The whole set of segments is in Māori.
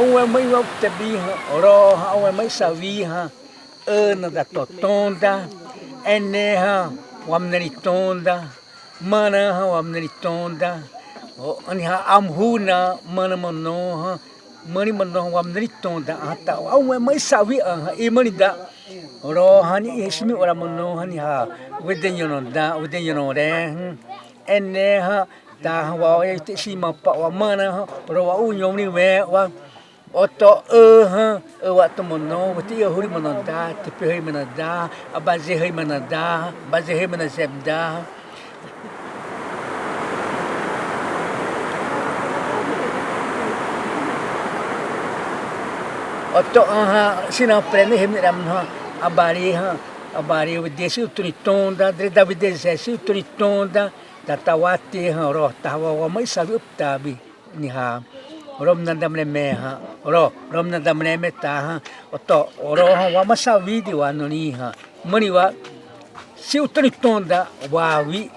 Ông em mấy Uptabi ro ông em mấy savi ơn da totonda ene wamneritonda mana wamneritonda ani amhuna mana mano mani mano wamneritonda ata ông em mấy savi imanida ro hani ismi ora mano hani wedenyonoda ene ta wa te si mapa wa mana ro wa unyong ni we wa oto wa to mono ti huri manada te pe manada abaze hai manada baze hai manazebda oto Tsirãpré Dzawidzé abari desse utunitonda Dawidzé se utunitonda da tawate ro tawa mai sabe Uptabi ni rom nadam leme rom nadam leme ta oto ro wa masavi di wa noni mani wa si utunitonda wawi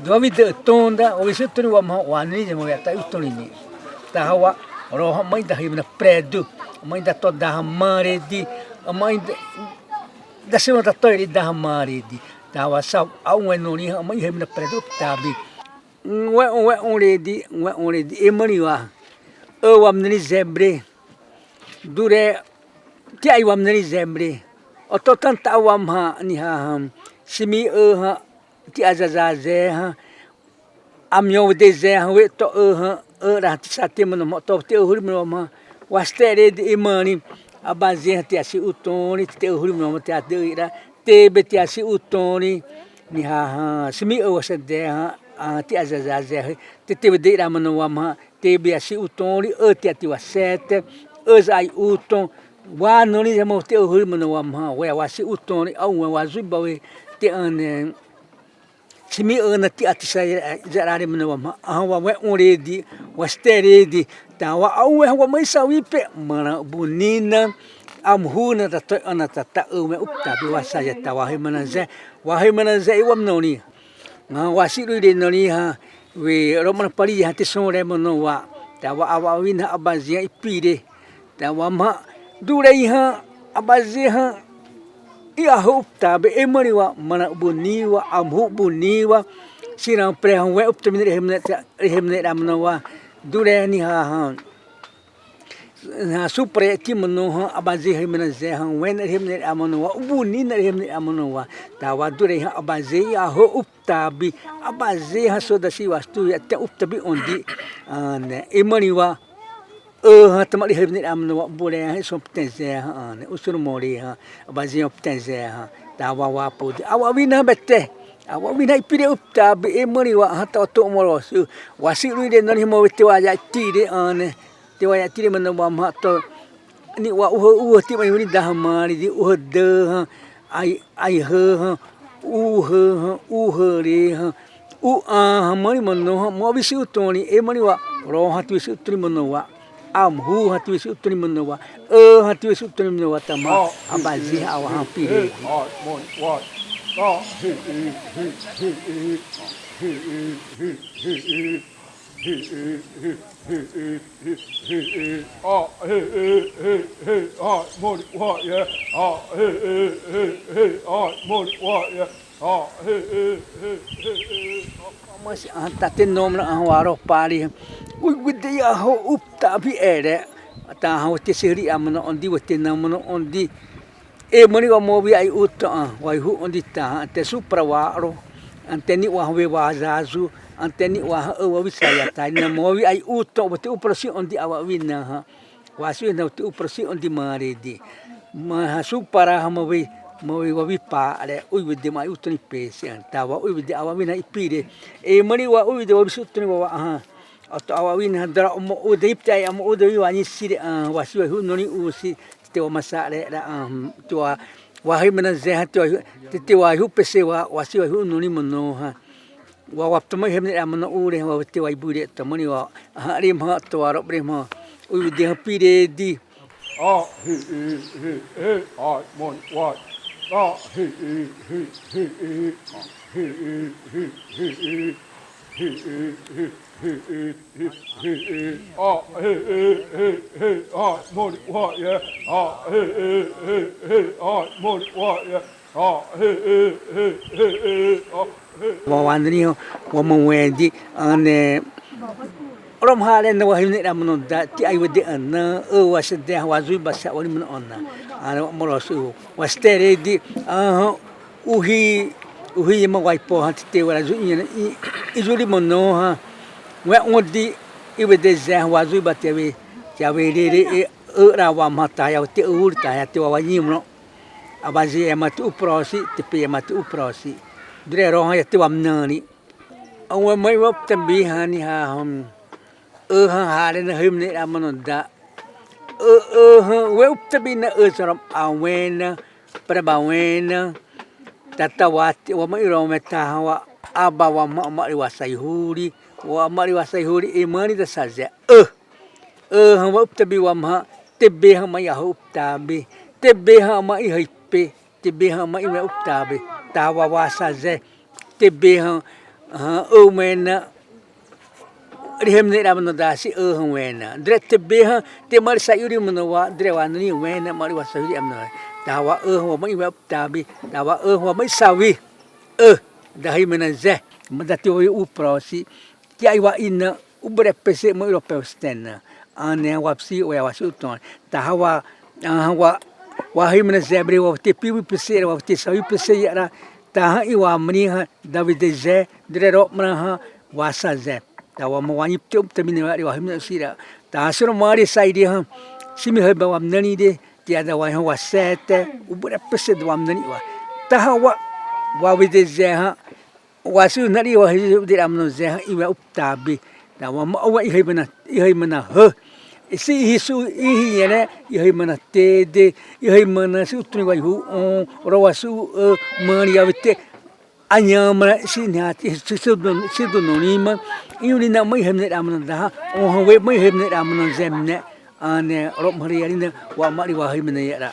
Dawidzé tonda o si utuni wa ni mo ta utuni ni ta wa ro mai da himna predu mai da toda maredi mai da se da tori da maredi tawa sa au noni mai himna predu Uptabi we onredi emani wa wamneni zembre dure ti ai wamneni zembre oto tanta wamha ni simi ti azazaze amyo deze we to ra ti satema no to te huri no ma wastere de emani abaze ti asi utoni te huri no te adeira te beti asi utoni ni simi wasede ti azazaze te deira mano wamha tebe asi utoni te ati wasete ai uton wa noni mo te huri mano wamha we wasi utoni au wa zubawe te ane simi ti ati zarare mano wamha wa we onredi wasteredi tawa au wa mai sawipe mana bunina amhuna ta anata ta Uptabi wasaya tawa he manaze wamnoni wasi ri noni we roman pali hati sore mono wa tawa awawina abazia ipire tawa ma dure abazia Uptabi emani wa mana buniwa amhu buniwa Tsirãpré we Uptabi rehemne ramno wa dure ni supre ti mono abazi hemnaze wen rehemne amono wa bunina rehemne amono wa tawa dure abazi Uptabi abazi soda si wastu te Uptabi ondi emani wa tamali rehemne amono wa bure so ptenze usur mori abazi ptenze tawa wa podi awawina bette awawina ipire Uptabi emani wa hata to moros wasi ruide nani mo te wa ya tire te wa ya tire mano wa to ni wa ti mai ni da mari di de ai re mani mano mo bisi utoni emani wa ro hatu bisi utoni mano wa amhu hatu bisi utoni mano wa hatu bisi utoni mano wa tama abazi awa hampire mas ante nomna waro pari gudi Uptabi ere ta te seri amno ondi wote namno ondi mani wa mobi ai uta wa hu ondi ta te supra waro anteni wa we wa zazu anteni wa wisaya ta na mobi ai uta wote uprosi ondi awa wina wasu na te uprosi ondi maredi ma supara mobi wa wipa ale uide mai utoni pesi tawa uide awa wina ipire mani wa uide wa bisutoni wa ato awa wina dra mo ude iptai am ude wa ni sire wasu hu noni usi te wa masale te wa he manaze te wa hu pese wa wasu hu noni mono wa waptama hemne amno ure wa te wa ibure tamani wa rim to wa robre mo uide pire di mon wa Wawandri wamawendi ane Rom halen wa himne ramno da ti ay wede ana o wasde wazui basa wali mun onna ana morosu wastere di uhi ma waipo ha te wala zu izuli mono ha wa odi iwede za wazui batewe jawerere ra wa mata ya te urta ya te wa nyimno abazi ematu uprosi te pe ematu uprosi dre ro ha te wa mnani awa mai wa tambi hani ha halen himne ramno da we Uptabi na usram awena prabawena tatawati wa mai ro meta wa aba wa ma wasayhuri wa mari wasayhuri imani da saja wa Uptabi wa ma tebe ha mai Uptabi tebe ha mai hipe tebe ha mai Uptabi tawa wasaje tebe ha mena Rihemne ramno dasi wena dre tebe ha te mar sayuri mnowa dre wanni wena mari wasayuri amno tawa wa mai Uptabi tawa wa mai sawi dahi menaze madati u prosi ti ai wa ina ubre pese mo europeu stena ane wapsi o wasuton tawa wa himna zebre wa te piwi pese wa te sawi pese yara taha iwa mniha Dzawidzé dre ro mnaha wasaze tawa mawani te Uptabi ne wa himna sira ta sura mari saidi ha simi heba wa mnani de ti ada wa sete ubre pese do mnani wa taha wa Dzawidzé ha wasu nari wa de ramno ze iwa Uptabi tawa ma wa ihöimana isi hisu ihiyene ihöimana te de ihöimana su tuni wa hu ro wasu mani ya te anyama sinati sidu nonima iuni na mai hemne ramno da we mai hemne ramno zemne ane ro mari yarina wa mari wa hemne yara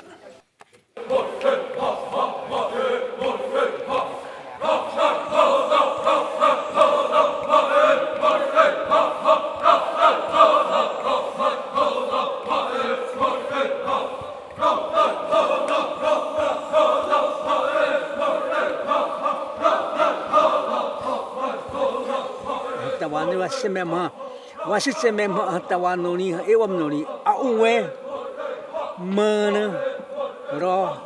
tawani wasemema tawanoni ewamnoni auwe mana ro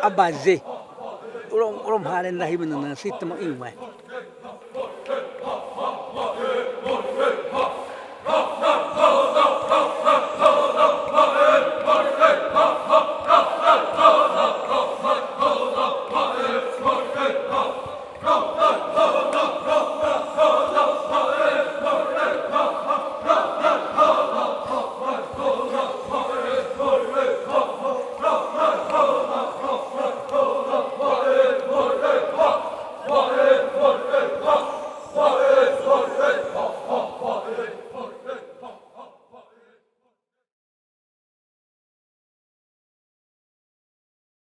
abaze rom halen dahi benana sitma iwe